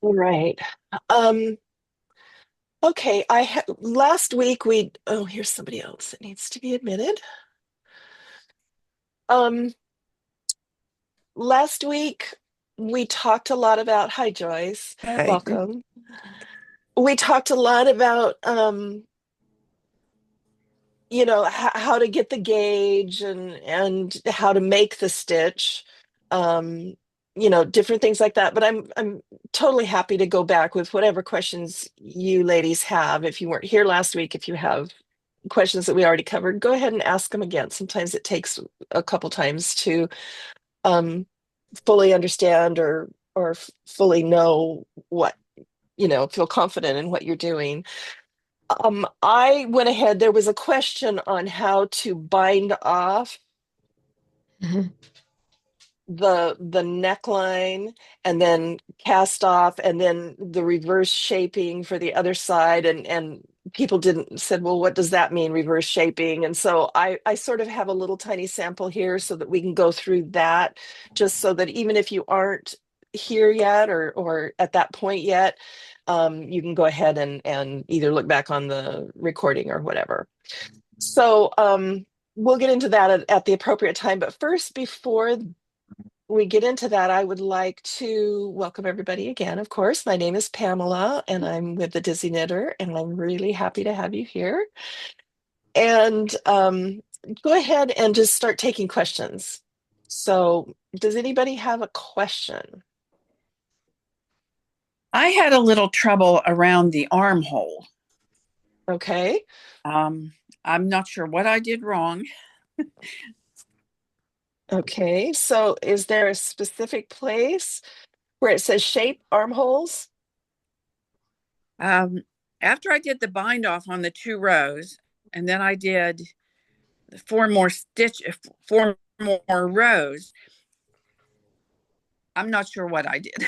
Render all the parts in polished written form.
All right. Um, okay, I had last week here's somebody else that needs to be admitted. Um, Last week we talked a lot about, hi Joyce, Hey. welcome. We talked a lot about how to get the gauge and how to make the stitch. Um, different things like that. But I'm totally happy to go back with whatever questions you ladies have. If you weren't here last week, if you have questions that we already covered, go ahead and ask them again. Sometimes it takes a couple times to um, fully understand or fully know what, feel confident in what you're doing. I went ahead, there was a question on how to bind off Mhm. the neckline and then cast off and then the reverse shaping for the other side and people didn't said, well, what does that mean, reverse shaping? And so I sort of have a little tiny sample here so that we can go through that, just so that even if you aren't here yet or at that point yet, you can go ahead and either look back on the recording or whatever. So we'll get into that at the appropriate time. But first, before we get into that, I would like to welcome everybody again. Of course, my name is Pamela, and I'm with the Dizzy Knitter, and I'm really happy to have you here. And go ahead and just start taking questions. So, does anybody have a question? I had a little trouble around the armhole. Okay. Um, I'm not sure what I did wrong. Okay. So, is there a specific place where it says shape armholes? Um, After I did the bind off on the two rows, and then I did four more rows. I'm not sure what I did,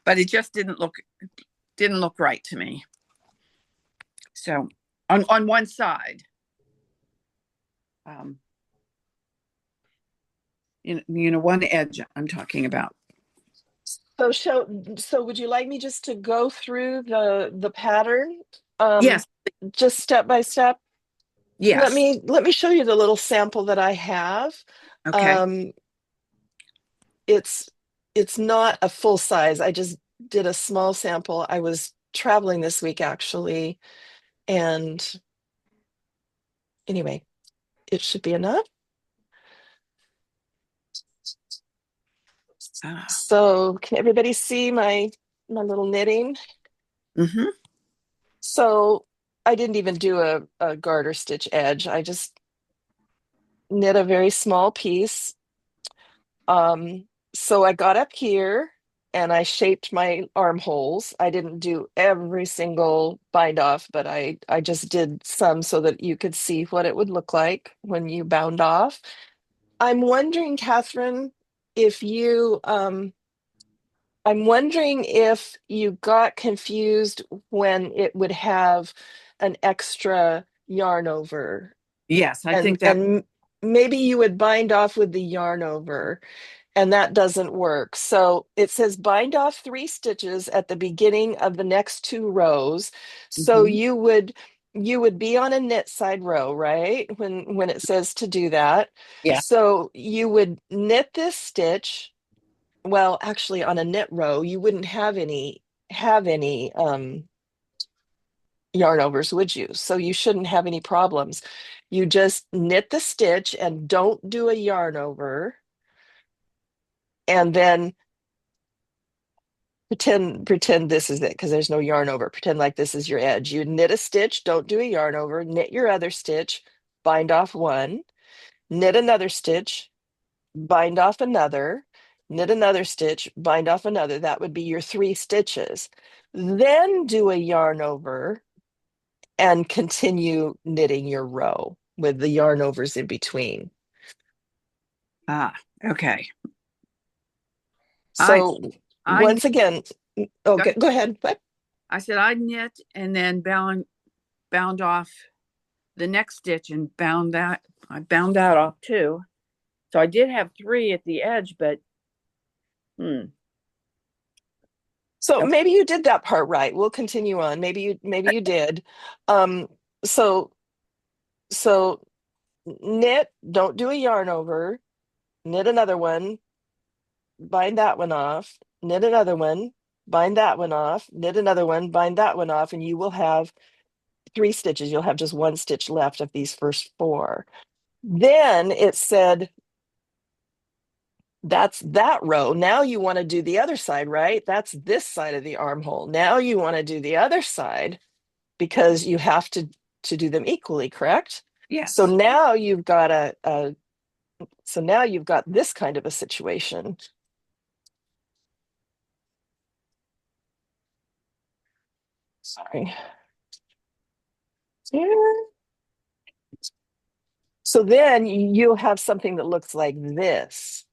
but it just didn't look right to me. So on one side, um, one edge I'm talking about. So would you like me just to go through the pattern um Yes, just step by step? Let yes. me let me show you the little sample that I have. Okay. Um it's it's not a full size. I just did a small sample. I was traveling this week actually, and anyway, it should be enough. Ah. So can everybody see my little knitting? Mm-hmm. So I didn't even do a garter stitch edge. I just knit a very small piece. So I got up here and I shaped my armholes. I didn't do every single bind off, but I just did some so that you could see what it would look like when you bound off. I'm wondering, Catherine, if you I'm wondering if you got confused when it would have an extra yarn over Yes, I and think that. and maybe you would bind off with the yarn over and that doesn't work. So it says bind off 3 stitches at the beginning of the next 2 rows. So Mhm. you would be on a knit side row, right? When it says to do that. Yeah. So you would knit this stitch. Well, actually on a knit row, you wouldn't have any yarn overs, would you? So you shouldn't have any problems. You just knit the stitch and don't do a yarn over. And then pretend this is it because there's no yarn over. Pretend like this is your edge. You knit a stitch, don't do a yarn over, knit your other stitch, bind off one, knit another stitch, bind off another, knit another stitch, bind off another. That would be your 3 stitches. Then do a yarn over and continue knitting your row with the yarn overs in between. Ah, okay. I So I once knit, again, okay, go ahead. What? I said I knit and then bound off the next stitch and bound that. I bound that off too. So I did have three at the edge, but hmm. So Okay. maybe you did that part right. We'll continue on. Maybe you did. Um, so so knit, don't do a yarn over, knit another one, bind that one off, knit another one, bind that one off, knit another one, bind that one off, and you will have 3 stitches. You'll have just 1 stitch left of these first 4. Then it said that's that row. Now you want to do the other side, right? That's this side of the armhole. Now you want to do the other side because you have to do them equally, correct? So Yes. now you've got so now you've got this kind of a situation. Sorry. Yeah. So then you'll have something that looks like this.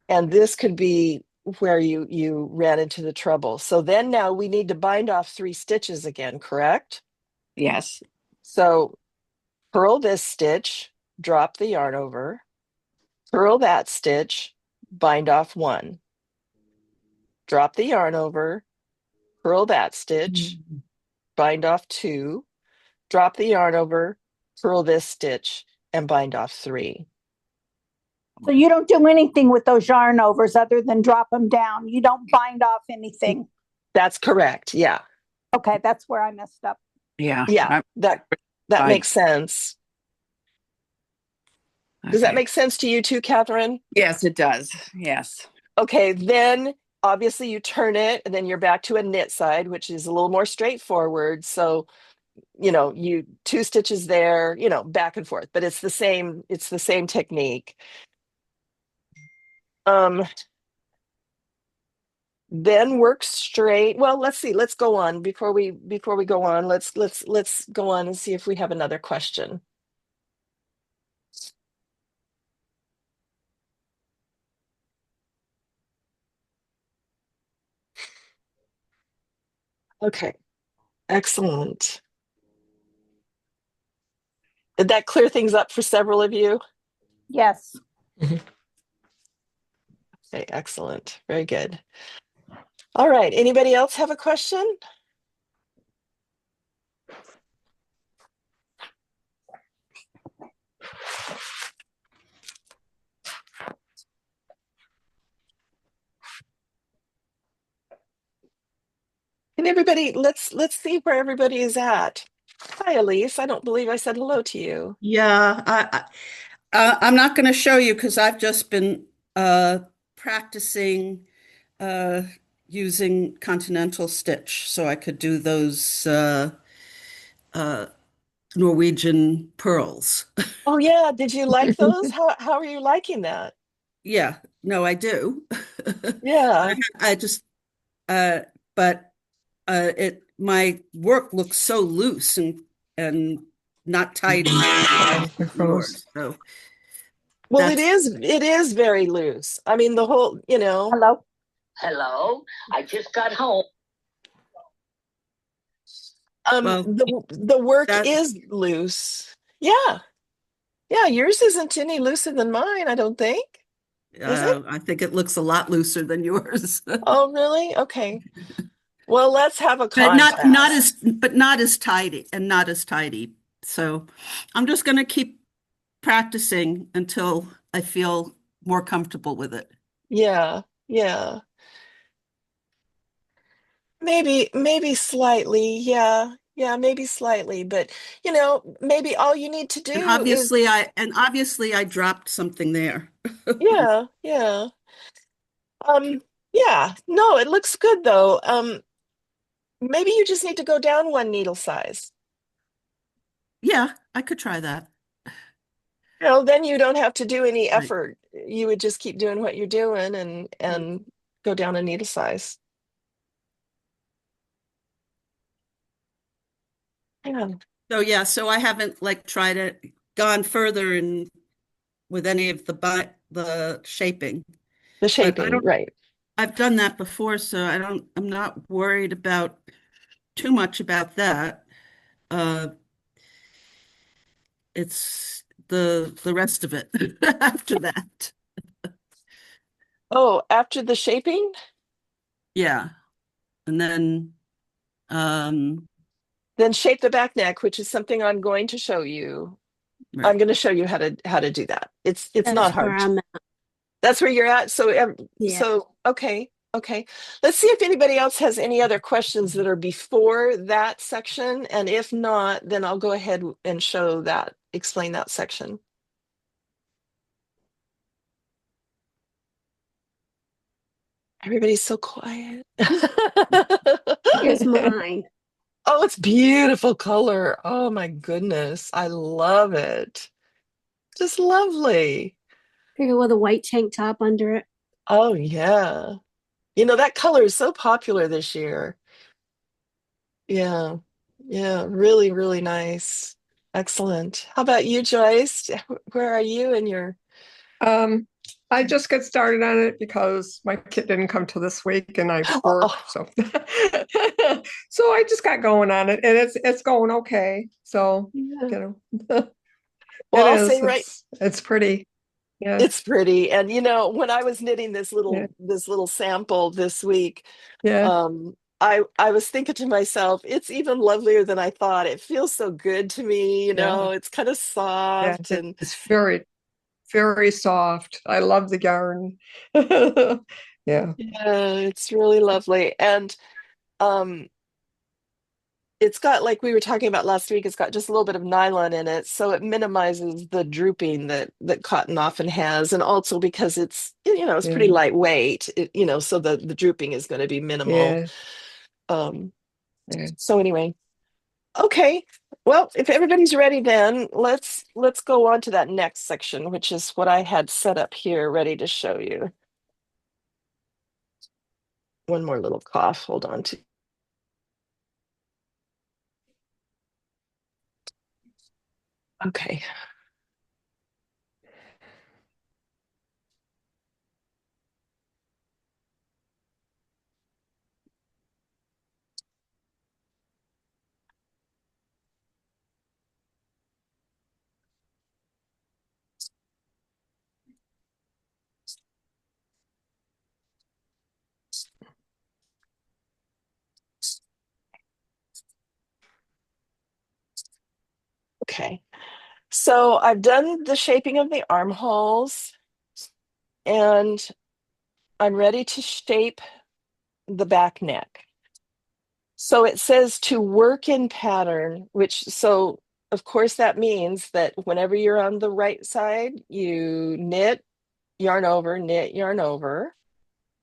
And this could be where you ran into the trouble. So then now we need to bind off 3 stitches again, correct? Yes. So purl this stitch, drop the yarn over, purl that stitch, bind off 1, drop the yarn over, purl that stitch, bind off 2, drop the yarn over, purl this stitch, and bind off 3. So you don't do anything with those yarn overs other than drop them down. You don't bind off anything. That's correct. Yeah. Okay, that's where I messed up. Yeah. Yeah. That I, makes sense. Does that okay. make sense to you too, Catherine? Yes, it does. Yes. Okay, then obviously you turn it and then you're back to a knit side, which is a little more straightforward. So, you 2 stitches there, back and forth, but it's the same technique. Um, then work straight. Well, let's see. Let's go on before we go on. Let's go on and see if we have another question. Okay, excellent. Did that clear things up for several of you? Yes. Mhm. Okay, excellent. Very good. All right. Anybody else have a question? And everybody, let's see where everybody is at. Hi, Elise. I don't believe I said hello to you. Yeah, I'm not going to show you because I've just been practicing uh, using continental stitch, so I could do those uh, Norwegian pearls. Oh yeah, did you like those? How are you liking that? Yeah, no, I do. Yeah. I just, uh, but it my work looks so loose and not tidy compared to yours. So Well, it that's is it is very loose. I mean, the whole, Hello. Hello, I just got home. well the work that is loose. Yeah. Yeah, yours isn't any looser than mine, I don't think. Is it? I think it looks a lot looser than yours. Oh, really? Okay. Well, let's have a But not contest. as not as tidy and not as tidy. So I'm just going to keep practicing until I feel more comfortable with it. Yeah. Yeah. Maybe slightly. Yeah. Yeah, maybe slightly, but maybe all you need to do is And obviously I dropped something there. yeah, yeah. Yeah. No, it looks good though. Maybe you just need to go down 1 needle size. Yeah, I could try that. Then you don't have to do any Right. effort. You would just keep doing what you're doing and go down a needle size. Yeah. So yeah, so I haven't like tried it gone further in with any of the shaping. The But I shaping, don't right. I've done that before, so I'm not worried about too much about that. Uh, it's the rest of it after that. Oh, after the shaping? Yeah. And then, Then shape the back neck, which is something I'm going to show you. I'm right. going to show you how to do that. It's not That's where hard. I'm at. That's where you're at. So Yeah. so okay. Okay. Let's see if anybody else has any other questions that are before that section. And if not, then I'll go ahead and show that, explain that section. Everybody's so quiet. Here's mine. Oh, it's beautiful color. Oh my goodness. I love it. Just lovely. Figure with a white tank top under it. Oh yeah. You know, that color is so popular this year. Yeah. Yeah, really, really nice. Excellent. How about you, Joyce? Where are you in your Um, I just got started on it because my kid didn't come till this week and I work, Oh, so so I just got going on it and it's going okay. So, yeah. you know, Well, it I'll is. say right, It's pretty. Yeah, it's pretty. And you know, when I was knitting yeah, this little sample this week, yeah, I was thinking to myself, it's even lovelier than I thought. It feels so good to me, you yeah, know, it's kind of yeah. soft and It's very, very soft. I love the yarn. Yeah, yeah, it's really lovely. And um it's got, like we were talking about last week, it's got just a little bit of nylon in it, so it minimizes the drooping that cotton often has, and also because it's, you know, it's pretty yeah, lightweight, you know, so the drooping is going to be minimal. yeah, Um, yeah. so anyway, okay. Well, if everybody's ready, then let's go on to that next section, which is what I had set up here, ready to show you. One more little cough. Hold on to. Okay. Okay. So I've done the shaping of the armholes and I'm ready to shape the back neck. So it says to work in pattern, which, so of course that means that whenever you're on the right side, you knit, yarn over, knit, yarn over.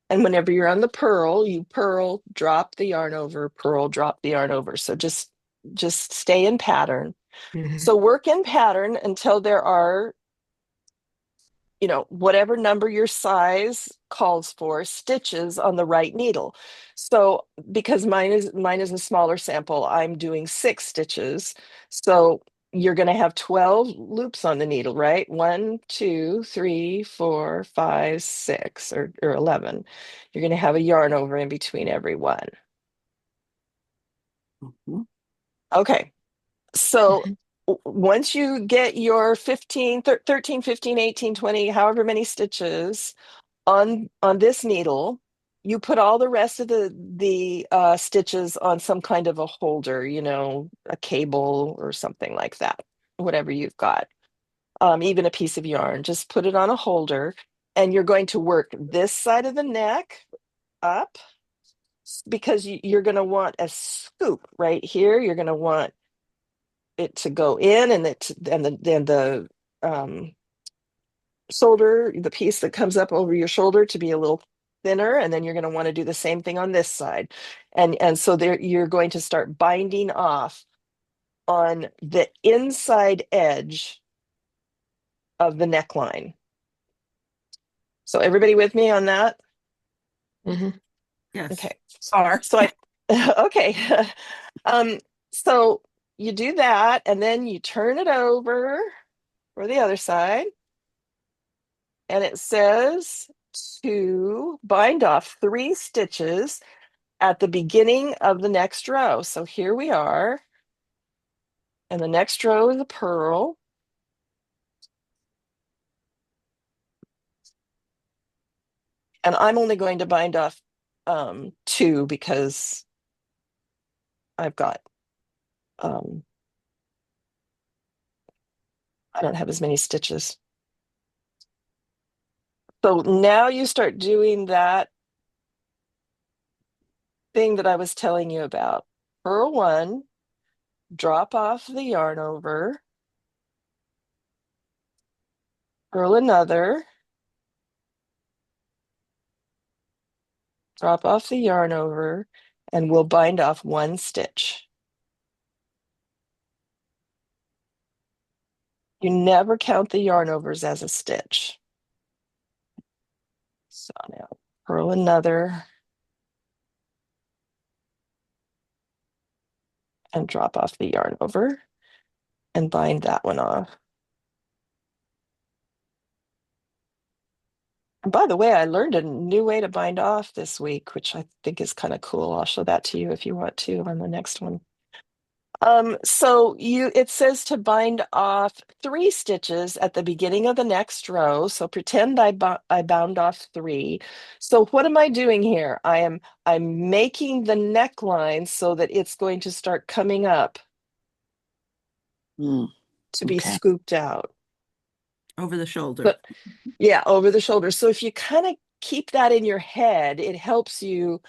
And whenever you're on the purl, you purl, drop the yarn over, purl, drop the yarn over. So just stay in pattern. Mhm. So work in pattern until there are, you know, whatever number your size calls for, stitches on the right needle. So because mine is a smaller sample, I'm doing 6 stitches. So you're going to have 12 loops on the needle, right? 1, 2, 3, 4, 5, 6, or 11. You're going to have a yarn over in between every one. Mhm. Okay. So Mhm. once you get your 15, 13, 15, 18, 20, however many stitches on this needle, you put all the rest of the stitches on some kind of a holder, you know, a cable or something like that, whatever you've got. Even a piece of yarn, just put it on a holder, and you're going to work this side of the neck up because you're going to want a scoop right here. You're going to want it to go in, and then the shoulder, the piece that comes up over your shoulder, to be a little thinner, and then you're going to want to do the same thing on this side. And so there you're going to start binding off on the inside edge of the neckline. So everybody with me on that? Mhm. Yes. Okay. Are. So I okay. um so you do that and then you turn it over for the other side, and it says to bind off 3 stitches at the beginning of the next row. So here we are, and the next row is a purl. And I'm only going to bind off two because I've got I don't have as many stitches. So now you start doing that thing that I was telling you about. Purl one, drop off the yarn over, purl another, drop off the yarn over, and we'll bind off one stitch. You never count the yarn overs as a stitch. So now purl another and drop off the yarn over and bind that one off. And by the way, I learned a new way to bind off this week, which I think is kind of cool. I'll show that to you if you want to on the next one. So it says to bind off 3 stitches at the beginning of the next row. So pretend I bound off 3. So what am I doing here? I'm making the neckline so that it's going to start coming up to be Okay. scooped out. Over the shoulder. But yeah, over the shoulder. So if you kind of keep that in your head, it helps you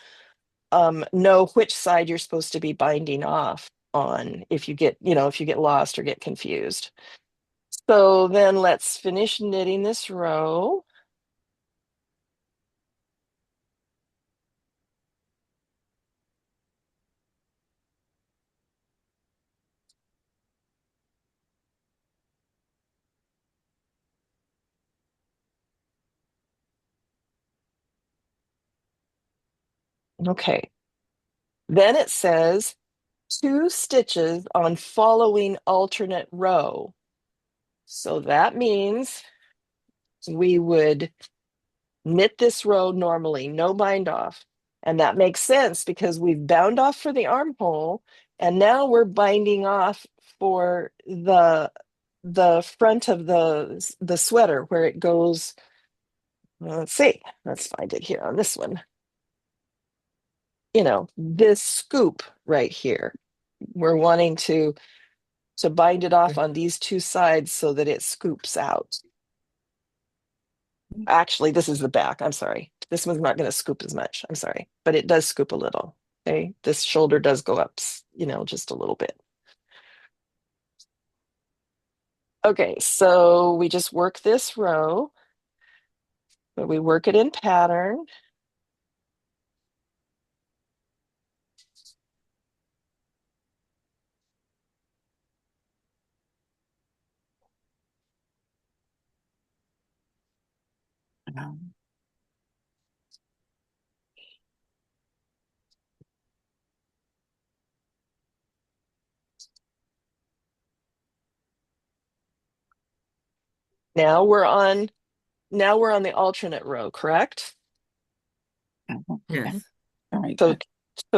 know which side you're supposed to be binding off on if you get lost or get confused. So then let's finish knitting this row. Okay. Then it says 2 stitches on following alternate row. So that means we would knit this row normally, no bind off. And that makes sense because we've bound off for the armhole and now we're binding off for the front of the sweater where it goes. Let's see, let's find it here on this one. This scoop right here. We're wanting to bind it off on these 2 sides so that it scoops out. Actually, this is the back. I'm sorry. This one's not going to scoop as much. I'm sorry, but it does scoop a little. Okay. This shoulder does go up, just a little bit. Okay. So we just work this row, but we work it in pattern. Now we're on the alternate row, correct? Yes. All right. So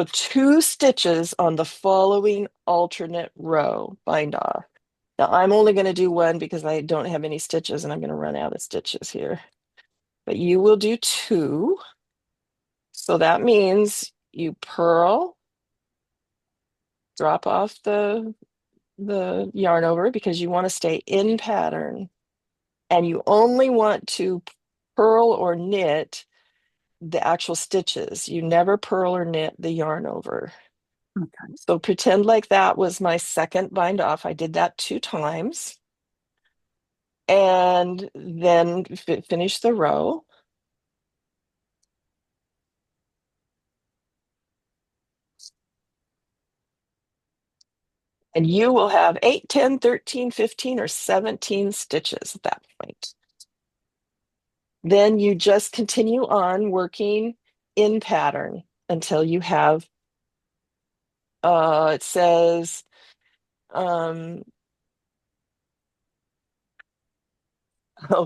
2 stitches on the following alternate row, bind off. Now I'm only going to do 1 because I don't have any stitches and I'm going to run out of stitches here. But you will do 2. So that means you purl, drop off the yarn over because you want to stay in pattern. And you only want to purl or knit the actual stitches. You never purl or knit the yarn over. Okay. So pretend like that was my second bind off. I did that 2 times. And then finish the row. And you will have 8, 10, 13, 15, or 17 stitches at that point. Then you just continue on working in pattern until you have, it says, oh,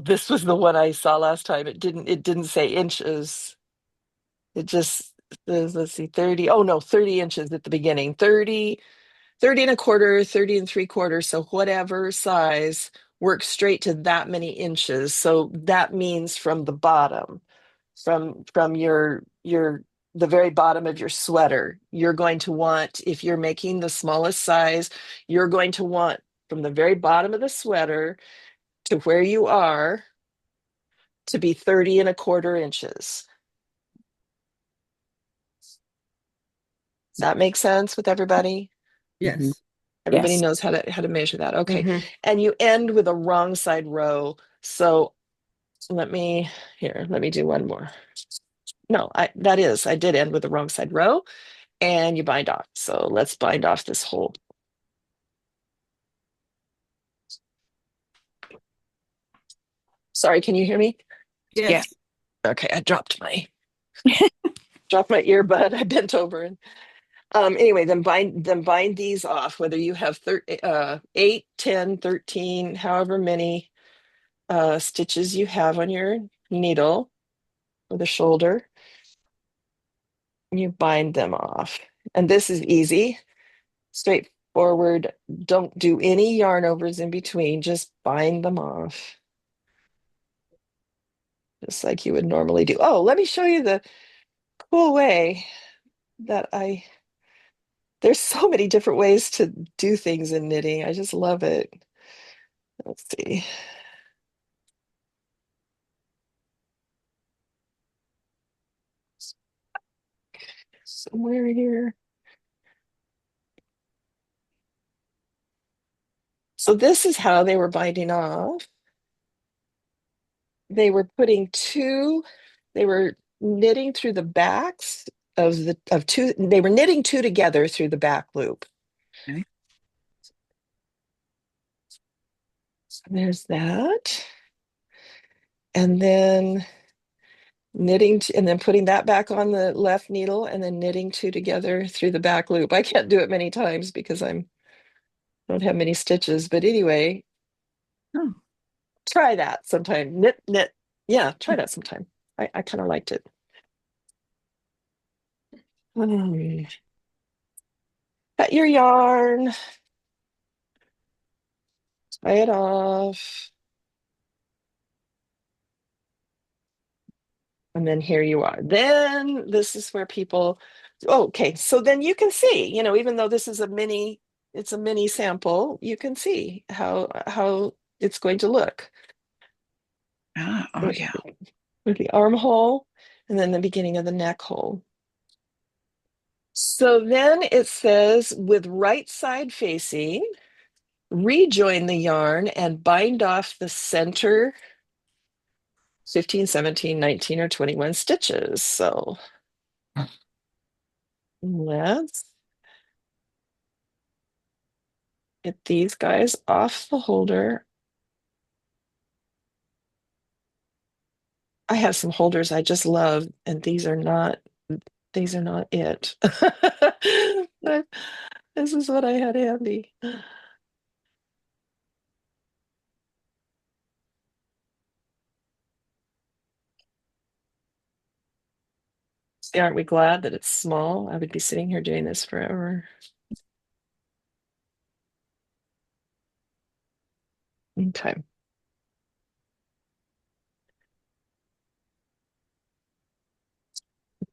this was the one I saw last time. It didn't say inches. It just says, let's see, 30. Oh no, 30 inches at the beginning. 30 and a quarter, 30 and 3/4. So whatever size, work straight to that many inches. So that means from the bottom, from your the very bottom of your sweater. You're going to want, if you're making the smallest size, you're going to want from the very bottom of the sweater to where you are to be 30 1/4 inches. Does that make sense with everybody? Yes. Everybody Yes. knows how to measure that. Okay. Mhm. And you end with a wrong side row. So let me do one more. No, I did end with the wrong side row, and you bind off. So let's bind off this whole. Sorry, can you hear me? Yes. Okay, I dropped my earbud. I bent over and anyway, then bind these off, whether you have 8, 10, 13, however many stitches you have on your needle or the shoulder. You bind them off. And this is easy, straightforward. Don't do any yarn overs in between, just bind them off. Just like you would normally do. Oh, let me show you the cool way that there's so many different ways to do things in knitting. I just love it. Let's see. Somewhere here. So this is how they were binding off. They were they were knitting through the backs of two, they were knitting two together through the back loop. Okay. So there's that. And then and then putting that back on the left needle and then knitting two together through the back loop. I can't do it many times because don't have many stitches, but anyway, Oh. try that sometime. Knit. Yeah, try that sometime. I kind of liked it. Cut your yarn, tie it off. And then here you are. Then this is where people, okay, so then you can see, even though this is it's a mini sample, you can see how it's going to look Oh, yeah. with the armhole and then the beginning of the neck hole. So then it says with right side facing, rejoin the yarn and bind off the center 15, 17, 19, or 21 stitches. So let's get these guys off the holder. I have some holders I just love, and these are not it. But this is what I had handy. See, aren't we glad that it's small? I would be sitting here doing this forever. Okay.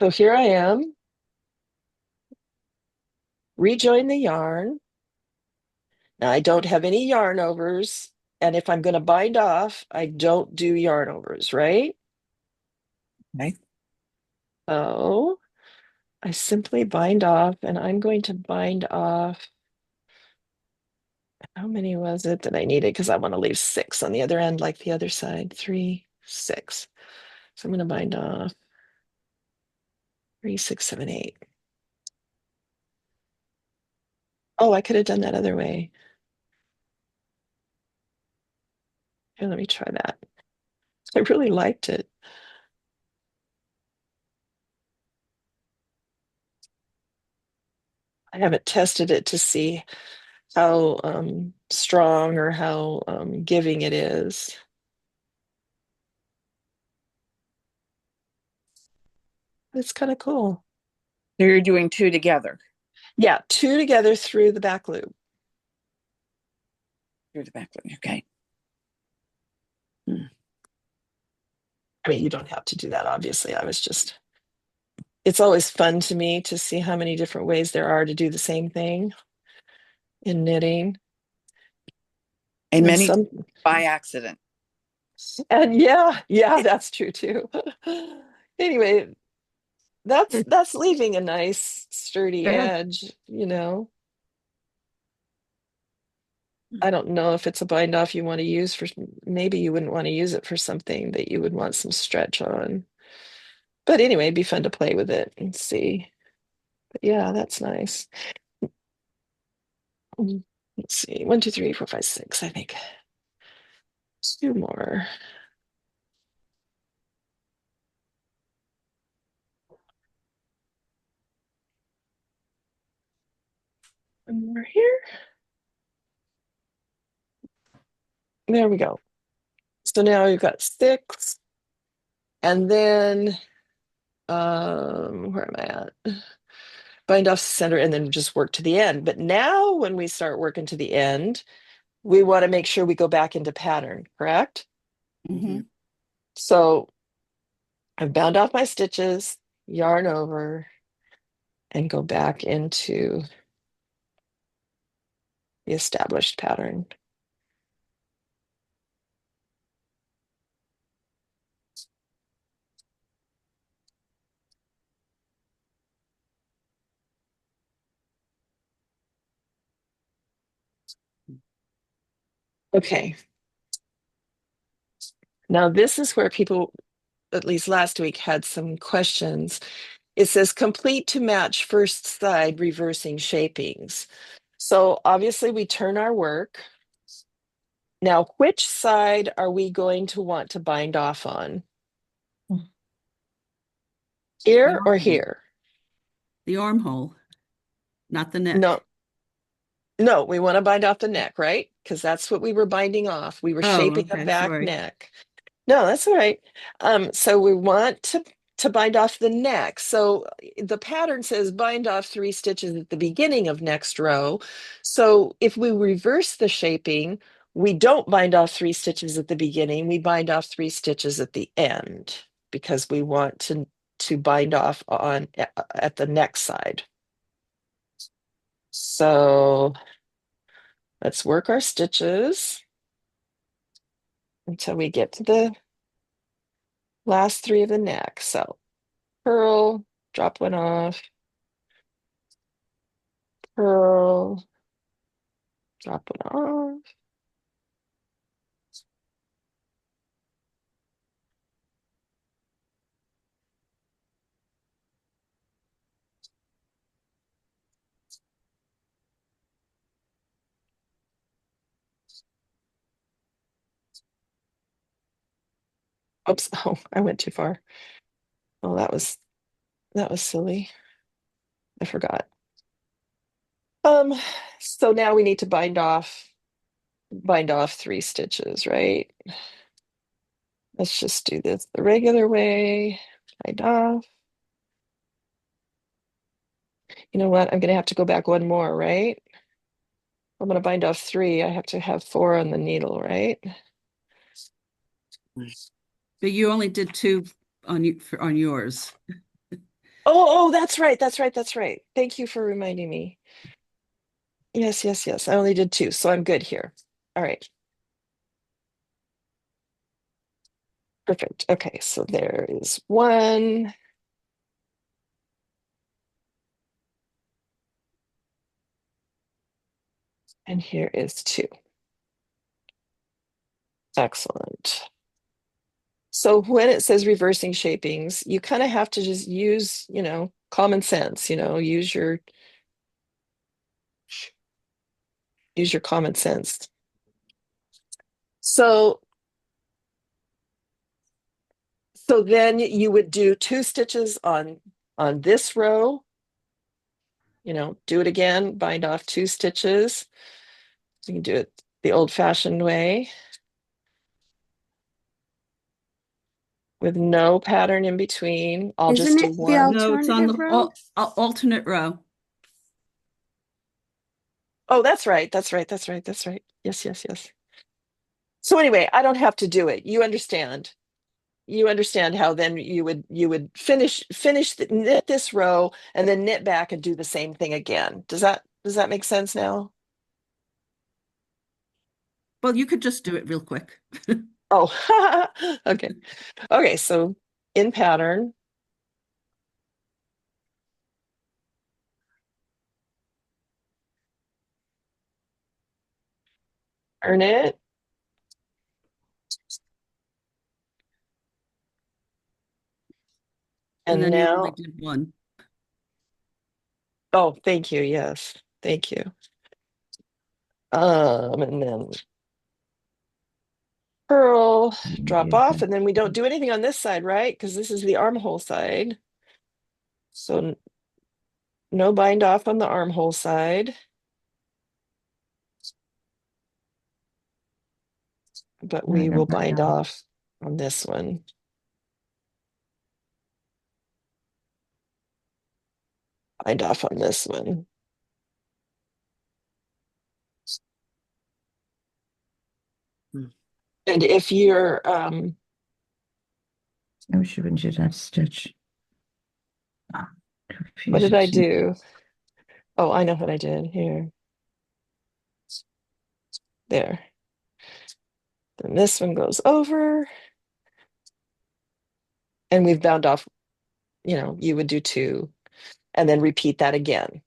So here I am. Rejoin the yarn. Now I don't have any yarn overs. And if I'm going to bind off, I don't do yarn overs, right? Okay. So I simply bind off, and I'm going to bind off. How many was it that I needed? Because I want to leave 6 on the other end, like the other side. 3, 6. So I'm going to bind off 3, 6, 7, 8. Oh, I could have done that other way. Here, let me try that. I really liked it. I haven't tested it to see how strong or how giving it is. It's kind of cool. So you're doing two together Yeah, 2 together through the back loop. through the back. Okay. I mean, you don't have to do that, obviously. I was just it's always fun to me to see how many different ways there are to do the same thing in knitting. And And many some, by accident. and yeah, that's true too. Anyway, that's leaving a nice sturdy Yeah. edge, you know. I don't know if it's a bind off you want to use for, maybe you wouldn't want to use it for something that you would want some stretch on. But anyway, it'd be fun to play with it and see. But yeah, that's nice. Let's see, 1, 2, 3, 4, 5, 6, I think. 2 more. One more here. There we go. So now you've got 6. And then where am I at? Bind off center and then just work to the end. But now when we start working to the end, we want to make sure we go back into pattern, correct? Mhm. So I've bound off my stitches, yarn over, and go back into the established pattern. Okay. Now this is where people, at least last week, had some questions. It says complete to match first side reversing shapings. So obviously we turn our work. Now, which side are we going to want to bind off on? The Here or armhole. here? The armhole, not the neck. No, no, we want to bind off the neck, right? Because that's what we were binding off. We were Oh, shaping a okay, back sorry. neck. No, that's all right. So we want to bind off the neck. So the pattern says bind off 3 stitches at the beginning of next row. So if we reverse the shaping, we don't bind off 3 stitches at the beginning. We bind off 3 stitches at the end because we want to bind off on at the neck side. So let's work our stitches until we get to the last 3 of the neck. So purl, drop one off, purl, drop one off. Oops, oh, I went too far. Oh, that was silly. I forgot. So now we need to bind off 3 stitches, right? Let's just do this the regular way. Bind off. You know what? I'm gonna have to go back one more, right? I'm gonna bind off 3. I have to have 4 on the needle, right? But you only did 2 on you on yours. Oh, that's right. That's right. That's right. Thank you for reminding me. Yes, yes, yes. I only did 2, so I'm good here. All right. Perfect. Okay, so there is 1. And here is 2. Excellent. So when it says reversing shapings, you kind of have to just use, common sense, use your common sense. So then you would do 2 stitches on this row, do it again, bind off 2 stitches. You can do it the old-fashioned way with no pattern in between. I'll just Isn't do it the one. No, it's on alternative the row? alternate row. Oh, that's right. That's right. That's right. That's right. Yes, yes, yes. So anyway, I don't have to do it. You understand. you understand how then you would knit this row and then knit back and do the same thing again. Does that make sense now? Well, you could just do it real quick. Oh, okay. Okay, so in pattern, earn it, And and then you only now, did one. oh, thank you. Yes, thank you. And then purl, drop off, and then we don't do anything on this side, right? Because this is the armhole side. So no bind off on the armhole side, but we will bind off on this one. Bind off on this one. And if you're No, she wouldn't do that stitch. what did I do? Oh, I know what I did here. There. Then this one goes over. And we've bound off, you would do two and then repeat that again.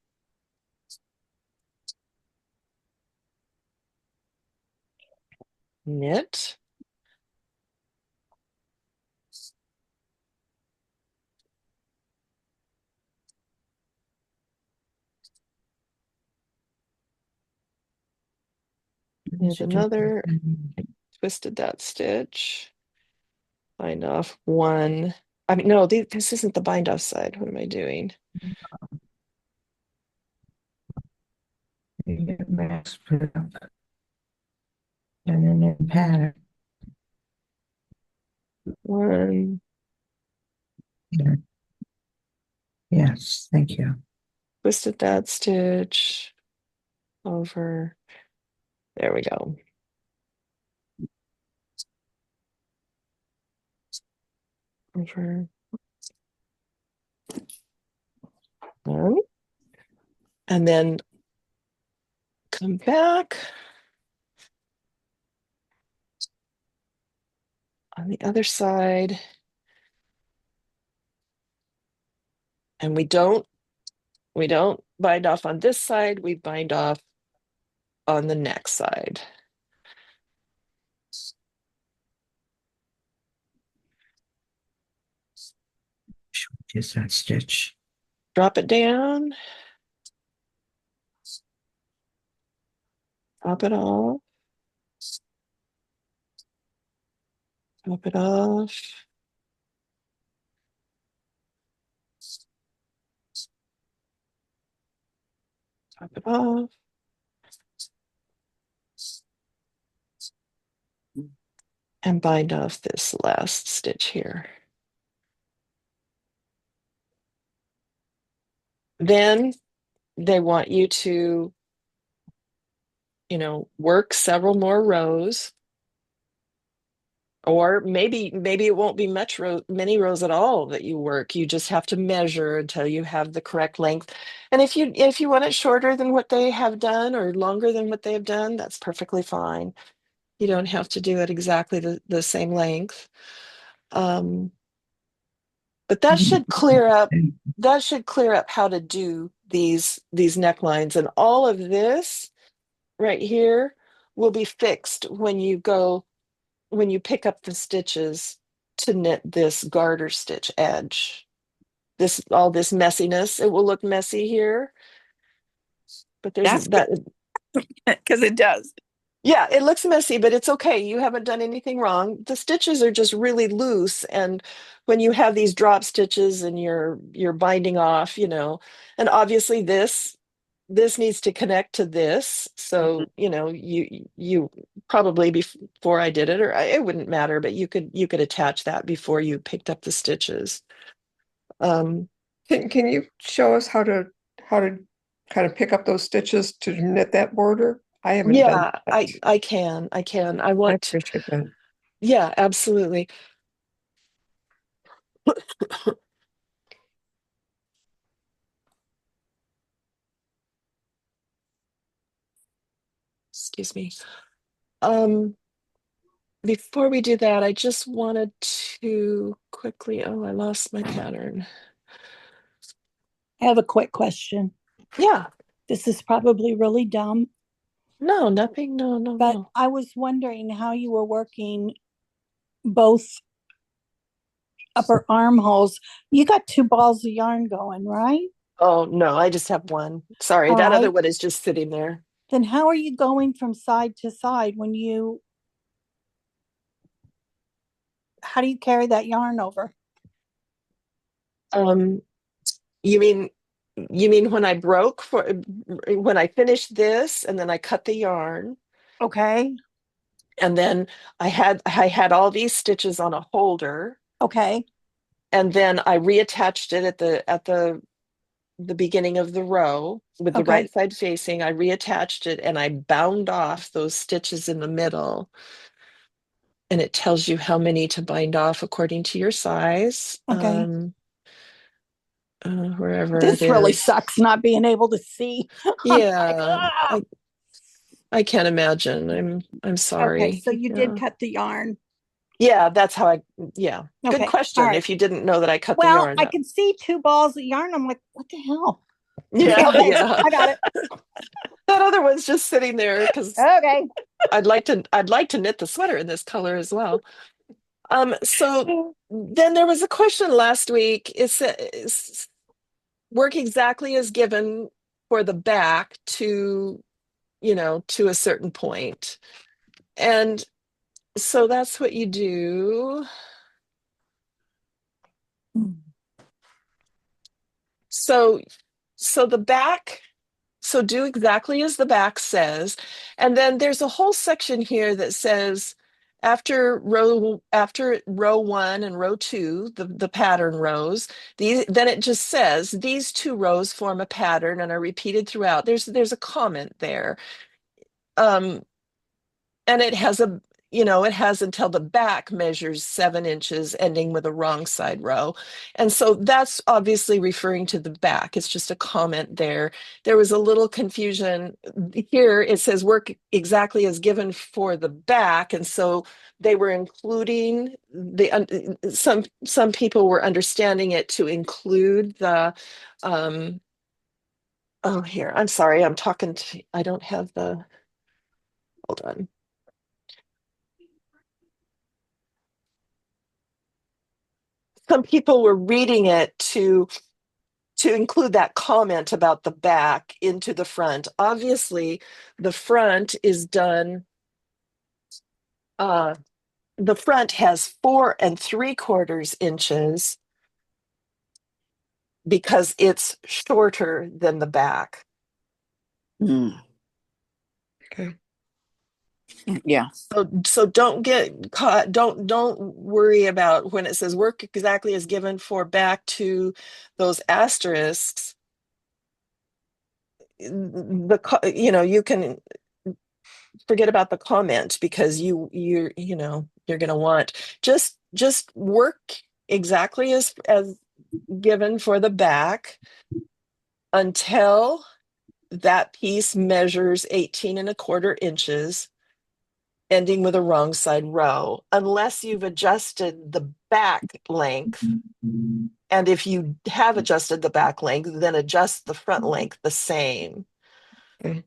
Knit. Knit another, twisted that stitch, bind off one. I mean, no, this isn't the bind off side. What am I doing? Max put it up. And then in pattern. One. Yes, thank you. Twisted that stitch over. There we go. Over. One. And then come back on the other side. And we don't bind off on this side, we bind off on the next side. Just that stitch. Drop it down. Drop it off. Drop it off. Drop it off. And bind off this last stitch here. Then they want you to, work several more rows. Or maybe it won't be many rows at all that you work. You just have to measure until you have the correct length. And if you want it shorter than what they have done or longer than what they have done, that's perfectly fine. You don't have to do it exactly the same length. But that should clear up how to do these necklines, and all of this right here will be fixed when you pick up the stitches to knit this garter stitch edge. All this messiness, it will look messy here, but there's That's that. because it does. Yeah, it looks messy, but it's okay. You haven't done anything wrong. The stitches are just really loose, and when you have these drop stitches and you're binding off, and obviously this needs to connect to this. So, you probably before I did it, or it wouldn't matter, but you could attach that before you picked up the stitches. Can you show us how to kind of pick up those stitches to knit that border? I haven't done Yeah, that. I can. I I want, appreciate that. yeah, absolutely. Excuse me. Um, Before we do that, I just wanted to quickly, oh, I lost my pattern. I have a quick question. Yeah, This is probably really dumb, no, nothing, no, no, but no. I was wondering how you were working both upper armholes. You got two balls of yarn going, right? Oh, no, I just have one. Sorry, All that other right. one is just sitting there. Then how are you going from side to side how do you carry that yarn over? Um, you mean when I finished this and then I cut the yarn Okay. and then I had all these stitches on a holder Okay. and then I reattached it at the beginning of the row with the Okay. right side facing. I reattached it and I bound off those stitches in the middle. And it tells you how many to bind off according to your size. Okay. Wherever it This really is. sucks not being able to see. I'm like, Yeah, ah. I can't imagine. I'm Okay, sorry. so you did Yeah. cut the yarn. Yeah, that's how yeah. Good Okay. All question. right. If you didn't know that I cut the Well, yarn I up. can see two balls of yarn. I'm like, what the hell? Yeah, Okay, yeah. I got it. That other one's just sitting there because Okay. I'd like to knit the sweater in this color as well. So then there was a question last week. It says work exactly as given for the back to a certain point. And so that's what you do. So so the back, so do exactly as the back says. And then there's a whole section here that says after row 1 and row 2, the pattern rows, then it just says these 2 rows form a pattern and are repeated throughout. There's a comment there. Um, and it has until the back measures 7 inches, ending with a wrong side row. And so that's obviously referring to the back. It's just a comment there. There was a little confusion here. It says work exactly as given for the back. And so they were including some people were understanding it to include um, oh, here, I'm sorry, I don't have hold on. Some people were reading it to include that comment about the back into the front. Obviously, the front is done. Uh, the front has 4 3/4 inches because it's shorter than the back. Mm, Okay. yeah. So don't get caught. Don't worry about when it says work exactly as given for back to those asterisks. You can forget about the comment because you're going to want just work exactly as given for the back until that piece measures 18 1/4 inches, ending with a wrong side row, unless you've adjusted the back length. And if you have adjusted the back length, then adjust the front length the same. Okay.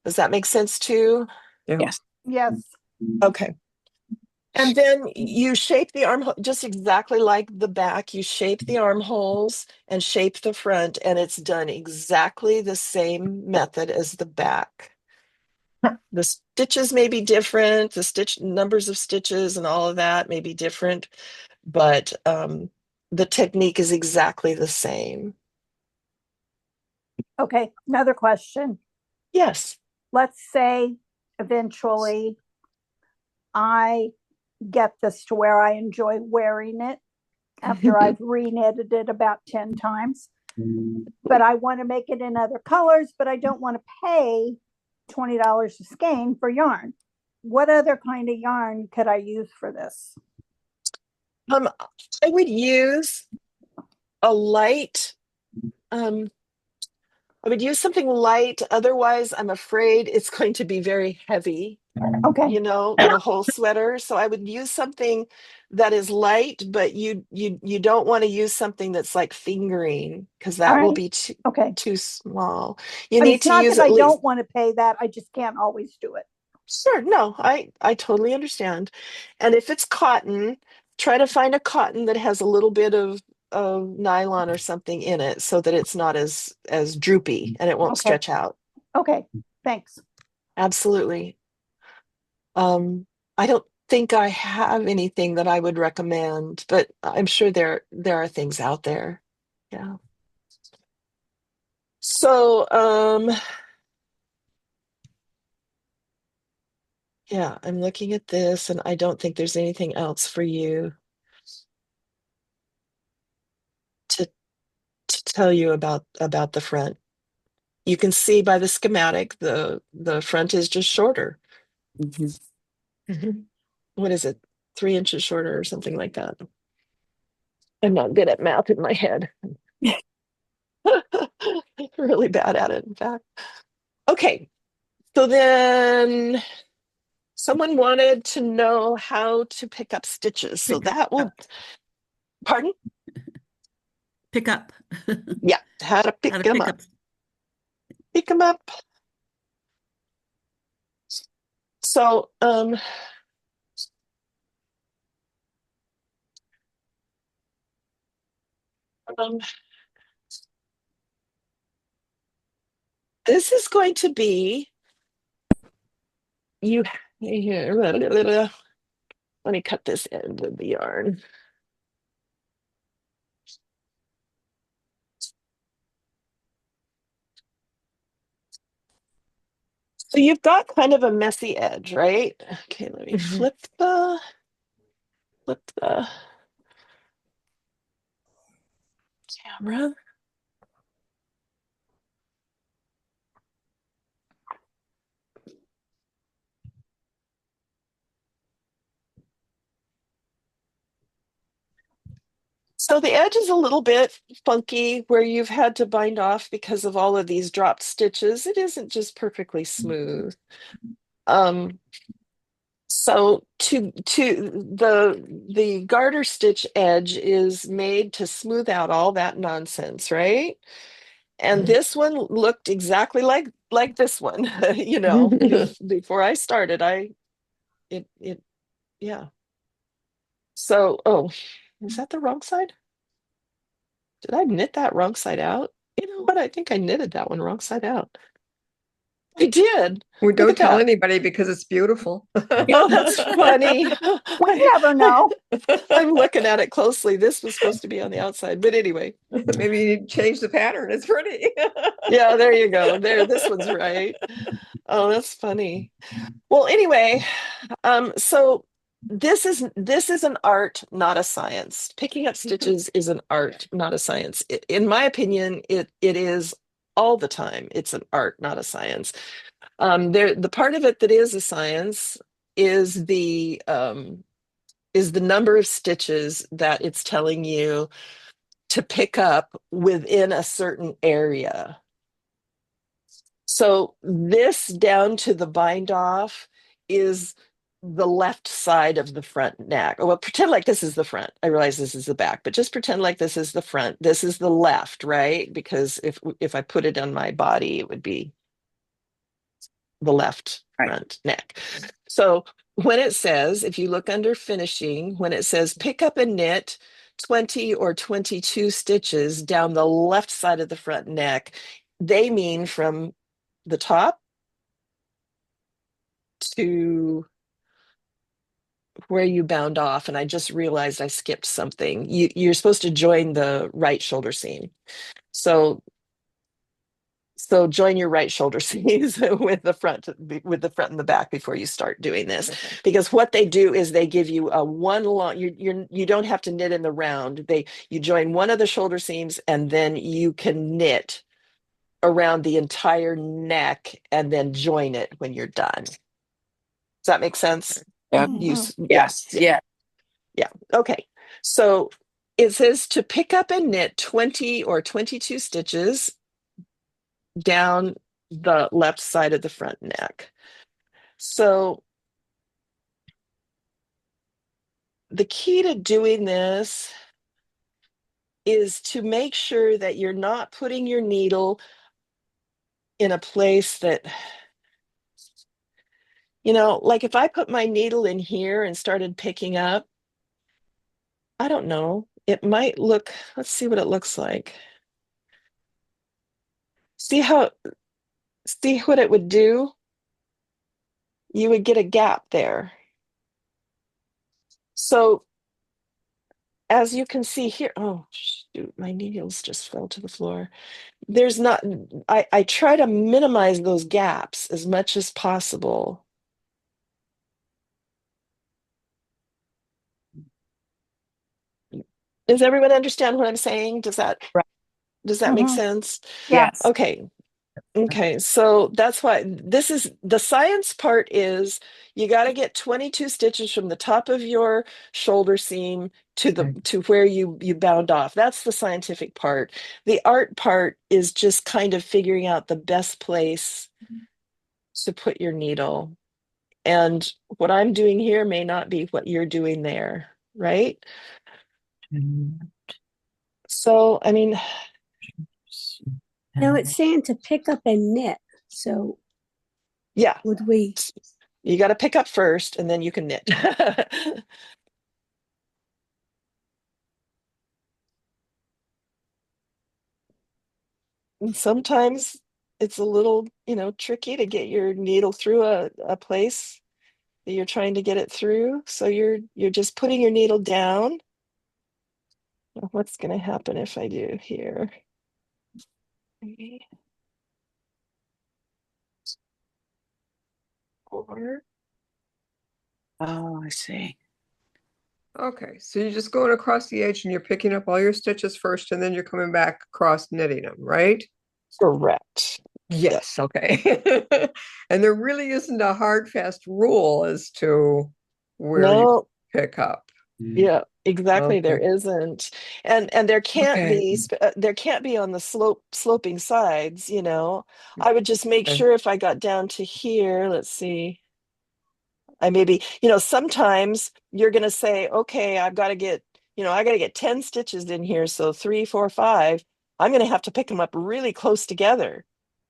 Does that make sense too? Yeah. Yes. Yes. Okay. And then you shape the armhole just exactly like the back. You shape the armholes and shape the front, and it's done exactly the same method as the back. The stitches may be different, the stitch numbers of stitches and all of that may be different, but the technique is exactly the same. Okay. Another question. Yes. Let's say eventually I get this to where I enjoy wearing it after I've reknitted it about 10 times. But I want to make it in other colors, but I don't want to pay $20 a skein for yarn. What other kind of yarn could I use for this? I would use a light, um, I would use something light. Otherwise, I'm afraid it's going to be very heavy, Okay, you know, the whole sweater. So I would use something that is light, but you don't want to use something that's like fingering because all that will right, be okay. too small. You I mean, need it's to not use that at I least. don't want to pay that, I just can't always do it. Sure, no, I totally understand. And if it's cotton, try to find a cotton that has a little bit of nylon or something in it so that it's not as droopy and it won't Okay, stretch out. okay, thanks. Absolutely. I don't think I have anything that I would recommend, but I'm sure there are things out there. Yeah. So, yeah, I'm looking at this and I don't think there's anything else for you to tell you about the front. You can see by the schematic the front is just shorter. Mhm. Mhm. What is it? 3 inches shorter or something like that. I'm not good at math in my head. Really bad at it, in fact. Okay, so then someone wanted to know how to pick up stitches. So that will, pardon? Pick up. Yeah, how to pick How to them pick up. up. Pick them up. So, um, this is going to be you. Here, let me cut this end of the yarn. So you've got kind of a messy edge, right? Okay, let me Mhm. flip the camera. So the edge is a little bit funky where you've had to bind off because of all of these dropped stitches. It isn't just perfectly smooth. Um, so the garter stitch edge is made to smooth out all that nonsense, right? And this one looked exactly like this one, you know, before I started, it yeah. So, oh, is that the wrong side? Did I knit that wrong side out? You know what? I think I knitted that one wrong side out. I did. We Look don't at tell that. anybody because it's beautiful. Oh, that's funny. We never know. I'm looking at it closely. This was supposed to be on the outside, but anyway. Maybe you need to change the pattern. It's pretty. Yeah, there you go. There, this one's right. Oh, that's funny. Well, anyway, so this is an art, not a science. Picking up stitches is an art, not a science. In my opinion, it is all the time. It's an art, not a science. The part of it that is a science is the number of stitches that it's telling you to pick up within a certain area. So this down to the bind off is the left side of the front neck. Well, pretend like this is the front. I realize this is the back, but just pretend like this is the front. This is the left, right? Because if I put it on my body, it would be the left Right. front neck. So when it says, if you look under finishing, when it says pick up and knit 20 or 22 stitches down the left side of the front neck, they mean from the top to where you bound off. And I just realized I skipped something. You're supposed to join the right shoulder seam. So join your right shoulder seams with the front and the back before you start doing this, because what they do is they give you a one long. You don't have to knit in the round. You join one of the shoulder seams and then you can knit around the entire neck and then join it when you're done. Does that make sense? Yeah. You Mhm. yeah Yes. Yeah. yeah okay. So it says to pick up and knit 20 or 22 stitches down the left side of the front neck. So the key to doing this is to make sure that you're not putting your needle in a place that, like if I put my needle in here and started picking up, I don't know, it might look, let's see what it looks like. See what it would do? You would get a gap there. So as you can see here, oh shoot, my needles just fell to the floor. There's not, I try to minimize those gaps as much as possible. Does everyone understand what I'm saying? Does that make Mhm. sense? Yes. Okay. Okay, so that's why this is the science part is you got to get 22 stitches from the top of your shoulder seam to where you bound off. That's the scientific part. The art part is just kind of figuring out the best place to put your needle. And what I'm doing here may not be what you're doing there, right? So, I mean, No, it's saying to pick up and knit. So yeah, would we? you got to pick up first and then you can knit. And sometimes it's a little, tricky to get your needle through a place that you're trying to get it through. So you're just putting your needle down. Now, what's going to happen if I do here? Maybe 4. Oh, I see. Okay, so you're just going across the edge and you're picking up all your stitches first and then you're coming back across knitting them, right? Correct. Yes, okay. And there really isn't a hard, fast rule as to where you No, pick up. yeah, exactly. There Okay, isn't. And Okay. there can't be on the sloping sides. I would just make okay, sure if I got down to here, let's see. I maybe, sometimes you're going to say, okay, I got to get 10 stitches in here. So 3, 4, 5, I'm going to have to pick them up really close together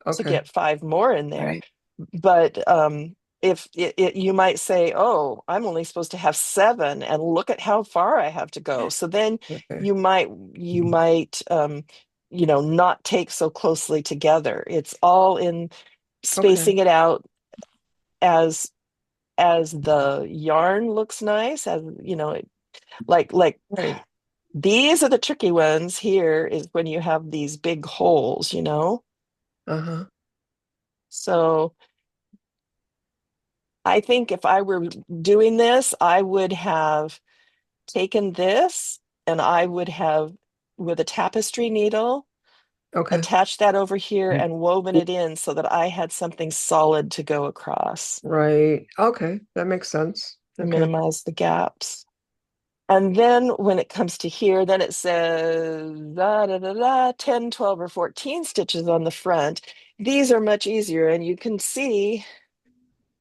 to okay, get 5 more in there. Right. But if you might say, oh, I'm only supposed to have 7 and look at how far I have to go. So then okay, you might not take so closely together. It's all in okay, spacing it out as the yarn looks nice, as like right. these are the tricky ones. Here is when you have these big holes. Uh-huh. So I think if I were doing this, I would have taken this and I would have, with a tapestry needle, Okay, attached that over here and woven it in so that I had something solid to go across right. Okay, that makes sense. to Okay, minimize the gaps. And then when it comes to here, then it says 10, 12, or 14 stitches on the front. These are much easier. And you can see,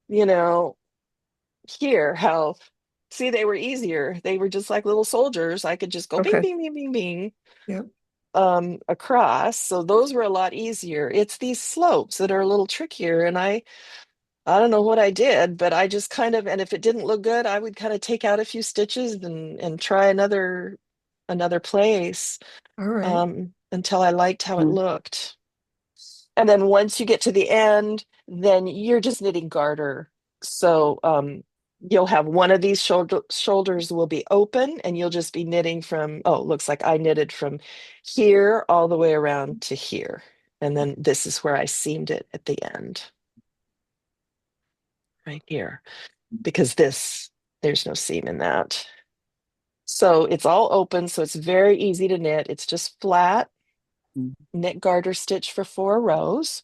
you know, here how, see, they were easier. They were just like little soldiers. I could just go bing, okay, bing, bing, bing, bing yeah, across. So those were a lot easier. It's these slopes that are a little trickier. And I don't know what I did, but I just kind of, and if it didn't look good, I would kind of take out a few stitches and try another place all right. until I liked how it Mm. looked. And then once you get to the end, then you're just knitting garter. So you'll have one of these shoulders will be open and you'll just be knitting from, oh, it looks like I knitted from here all the way around to here. And then this is where I seamed it at the end, right here, because there's no seam in that. So it's all open, so it's very easy to knit. It's just flat, Mm. knit garter stitch for 4 rows,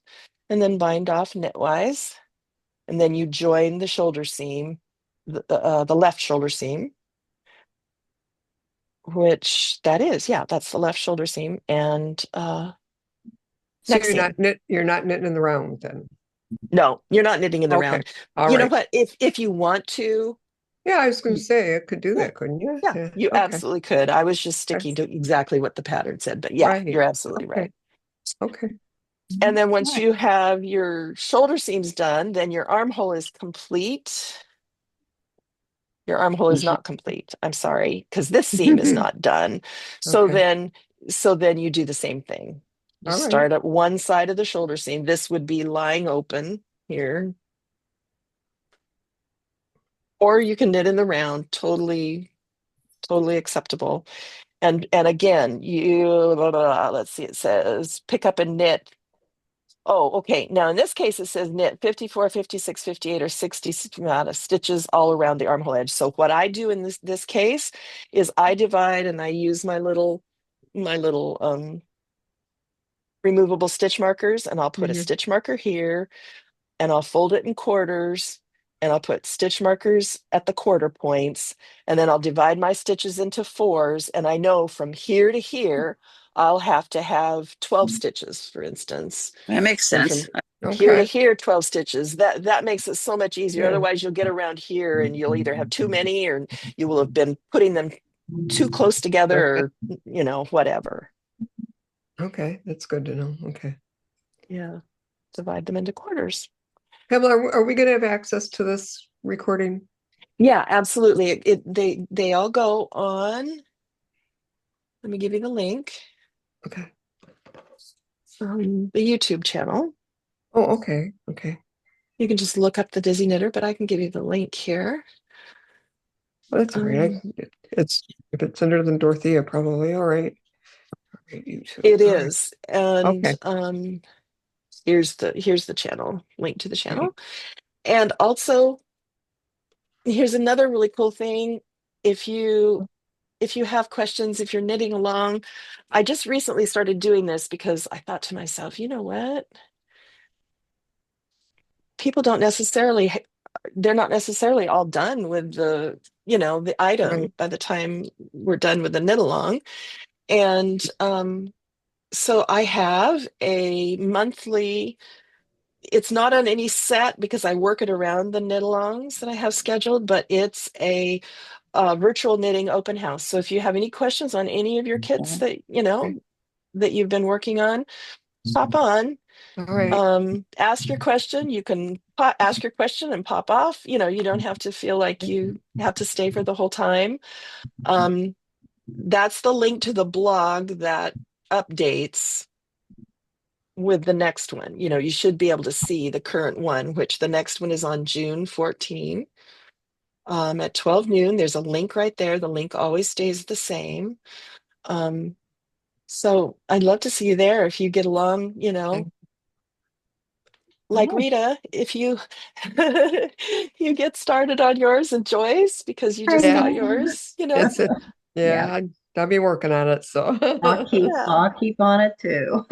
and then bind off knitwise. And then you join the shoulder seam, the left shoulder seam which that is, yeah, that's the left shoulder seam. And So next seam. you're not knitting in the round then. No, you're not knitting in the Okay. round. All You know right. what? If you want to, Yeah, I was going to y- say it could do yeah, that, couldn't you? yeah, Yeah. you Okay. absolutely could. I was just Okay. sticking to exactly what the pattern said, but yeah, Right. you're absolutely Okay. right. Okay. And then once Right. you have your shoulder seams done, then your armhole is complete. Your armhole is not complete. I'm sorry, because this seam is not done. So Okay. then, so then you do the same thing. You All right. start at one side of the shoulder seam. This would be lying open here, or you can knit in the round. Totally acceptable. And again, let's see, it says pick up and knit. Oh, okay. Now in this case, it says knit 54, 56, 58, or 60 stitches all around the armhole edge. So what I do in this case is I divide and I use my little removable stitch markers, and I'll put a Mhm. stitch marker here, and I'll fold it in quarters, and I'll put stitch markers at the quarter points, and then I'll divide my stitches into fours, and I know from here to here I'll have to have 12 stitches, for instance, That makes and from sense. here to Okay. here 12 stitches. That makes it so much easier. Yeah. Otherwise you'll get around here and you'll either have too many, or you will have been putting them too close together, Okay. or whatever. Okay. That's good to know. Okay. Yeah, divide them into quarters. Pamela, are we going to have access to this recording? Yeah, absolutely. They all go on. Let me give you the link. Okay. The YouTube channel. Oh, okay. Okay. You can just look up the Dizzy Knitter, but I can give you the link here. Well, that's all right. Um, It's if it's under than Dorothea, probably all right. All right, YouTube. it All right. is, and Okay. here's the channel link to the Okay. channel, and also here's another really cool thing. If you have questions, if you're knitting along, I just recently started doing this because I thought to myself, you know what? People don't necessarily they're not necessarily all done with the Right. item by the time we're done with the knit along. And so I have a monthly, it's not on any set because I work it around the knit alongs that I have scheduled, but it's a virtual knitting open house. So if you have any questions on any of your kits that Okay. that you've been working on, hop on. All right. Ask your question. You can ask your question and pop off. You don't have to feel like you have to stay for the whole time. Um, that's the link to the blog that updates with the next one. You should be able to see the current one, which the next one is on June 14, at 12 noon. There's a link right there. The link always stays the same. Um, so I'd love to see you there if you get along, Okay. like Rita, if you you get started on yours and Joyce because you just got Yeah. yours. It's it. Yeah, Yeah. I'll be working on it. So. Yeah. I'll keep on it too.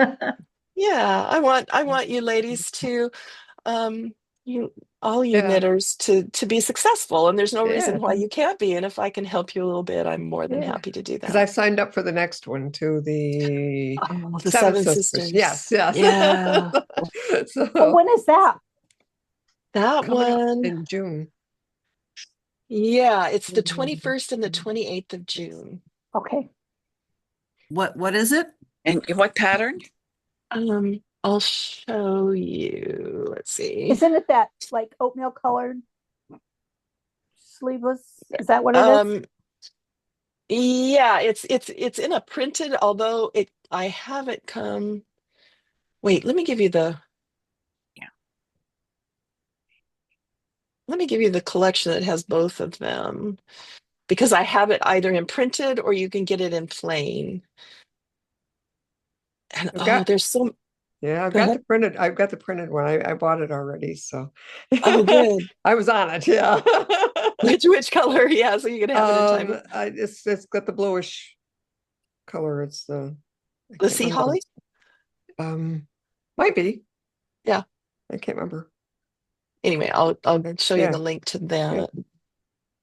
Yeah, I want you ladies to you all you Yeah. knitters to be successful, and there's no reason Yeah. why you can't be. And if I can help you a little bit, I'm more than Yeah. happy to do Because I that. signed up for the next one too, the Oh, the Seven Seven Sisters. Yes. Sisters. Yes. Yeah. Oh, So when is that? That coming up one. in June. Yeah, it's the Mhm. 21st and the 28th of June. Okay. What is it? And what pattern? I'll show you. Let's see. Isn't it that like oatmeal colored sleeveless? Is that what it is? Um, yeah, it's in a printed, although I have it come. Wait, Yeah. let me give you the collection that has both of them because I have it either in printed or you can get it in plain. And I've got there's so Yeah, go ahead. I've got the printed one. I bought it already, so Oh, good. I was on it, yeah. Which color? Yeah, so you can have it in time. It's got the bluish color. I The can't sea remember. holly? Might be. Yeah. I can't remember. Anyway, I'll show you Yeah, the link to yeah. that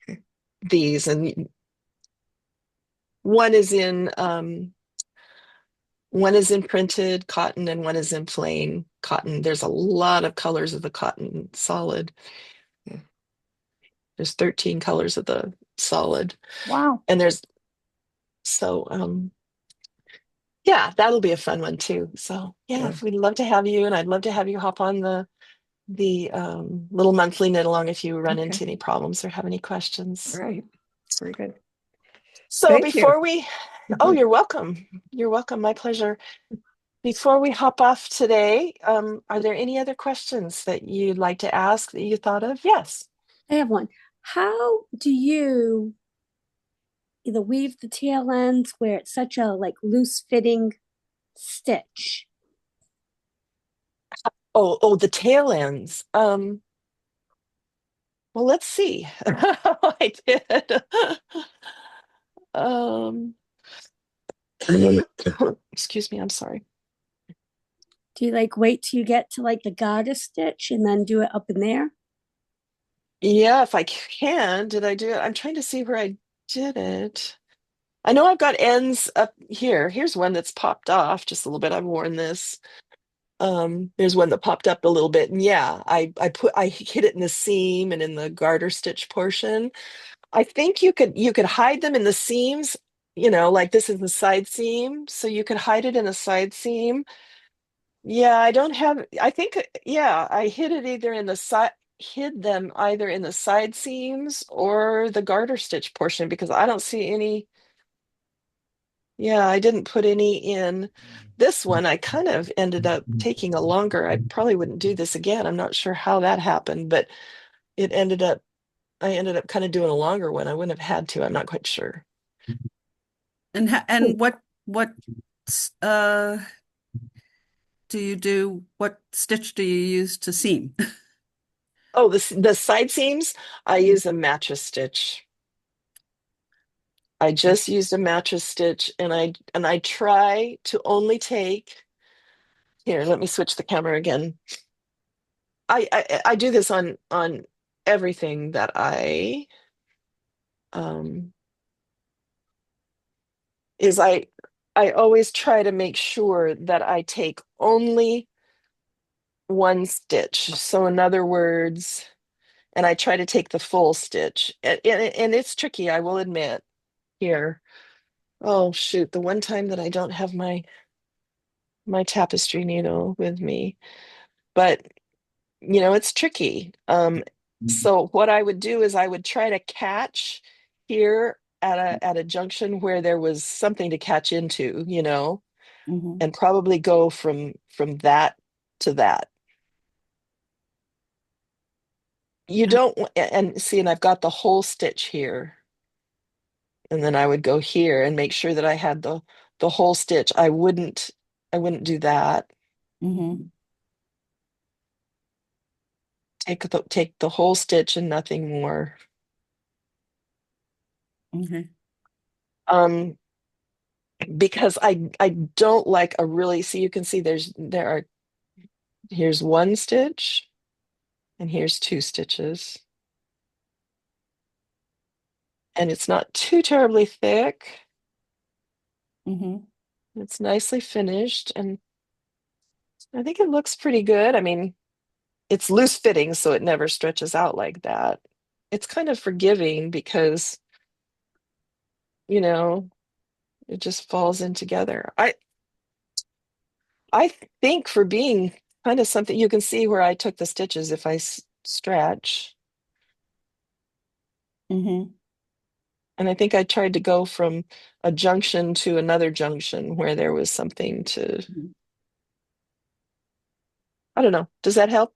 Okay. these, and one is in printed cotton and one is in plain cotton. There's a lot of colors of the cotton solid. There's 13 colors of the solid. Wow. And yeah, that'll be a fun one too. So yeah, Yeah. we'd love to have you, and I'd love to have you hop on the little monthly knit along if you run Okay. into any problems or have any questions. All right. Very good. So Thank you. before we, oh, you're welcome. You're welcome. My pleasure. Before we hop off today, are there any other questions that you'd like to ask that you thought of? Yes. I have one. How do you either weave the tail ends where it's such a like loose fitting stitch? Oh, the tail ends. Well, let's see. I did. Um, excuse me, I'm sorry. Do you like wait till you get to like the garter stitch and then do it up in there? Yeah, if I can. Did I do it? I'm trying to see where I did it. I know I've got ends up here. Here's one that's popped off just a little bit. I've worn this. There's one that popped up a little bit, and yeah, I hit it in the seam and in the garter stitch portion. I think you could hide them in the seams, like this is the side seam, so you could hide it in a side seam. Yeah, I don't have, I think, yeah, I hid them either in the side seams or the garter stitch portion because I don't see any. Yeah, I didn't put any in this one. I kind of ended up taking a longer. I probably wouldn't do this again. I'm not sure how that happened, but it ended up, I ended up kind of doing a longer one. I wouldn't have had to. I'm not quite sure. And what uh do you do? What stitch do you use to seam? Oh, the side seams, I use a mattress stitch. I just used a mattress stitch and I try to only take, here, let me switch the camera again. I do this on everything that um is I always try to make sure that I take only one stitch. So in other words, and I try to take the full stitch. And it's tricky, I will admit here. Oh shoot, the one time that I don't have my tapestry needle with me. But it's tricky. So what I would do is I would try to catch here at a junction where there was something to catch into, Mhm. and probably go from that to that. You don't and see, and I've got the whole stitch here. And then I would go here and make sure that I had the whole stitch. I wouldn't do that. Mhm. Take the whole stitch and nothing more. Okay. Because I don't like a really, so you can see here's one stitch and here's two stitches. And it's not too terribly thick. Mhm. It's nicely finished and I think it looks pretty good. I mean, it's loose fitting, so it never stretches out like that. It's kind of forgiving because, you know, it just falls in together. I think for being kind of something, you can see where I took the stitches if I stretch. Mhm. And I think I tried to go from a junction to another junction where there was something to, Mhm. I don't know. Does that help?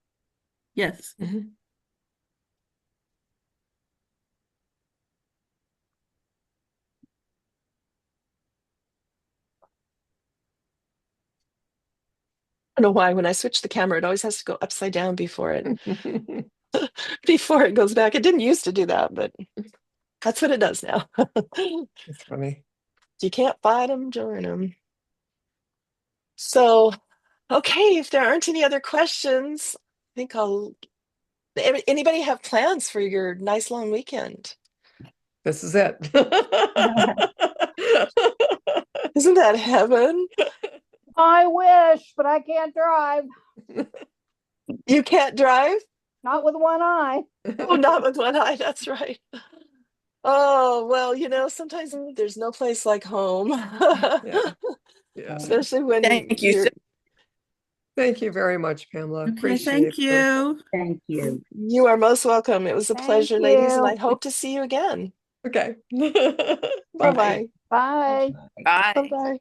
Yes. Mhm. I don't know why when I switch the camera, it always has to go upside down before it goes back. It didn't used to do that, but that's what it does now. That's funny. You can't fight them, join them. So, okay, if there aren't any other questions, I think anybody have plans for your nice long weekend? This is it. Isn't that heaven? I wish, but I can't drive. You can't drive? Not with one eye. Oh, not with one eye. That's right. Oh, well, sometimes there's no place like home. Yeah. Yeah. Especially when Thank you. Thank you very much, Pamela. Okay, Appreciate thank you. Thank you. You are most welcome. It was a Thank pleasure, ladies, and you. I hope to see you again. Okay. Bye-bye. Bye. Bye. Bye-bye.